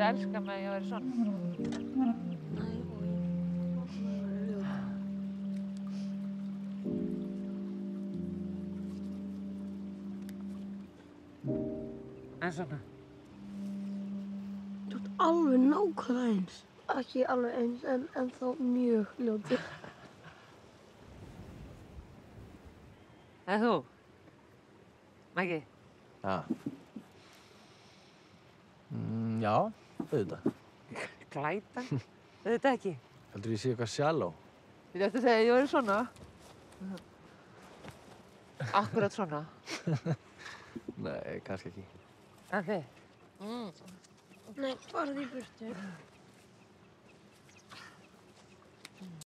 Myndu elska mig ef ég væri svona. Nei, oj. En svona. Þú ert alveg nákvæmlega eins. Ekki alveg eins, en þá mjög ljótur. En þú? Maggi? Já. Já, auðvitað. Glætan? Auðvitað ekki. Heldur ég sé eitthvað shallow? Þú ætti að segja að ég væri svona. Akkurat svona. Nei, kannski ekki. En þið? Nei, farðu í burtu.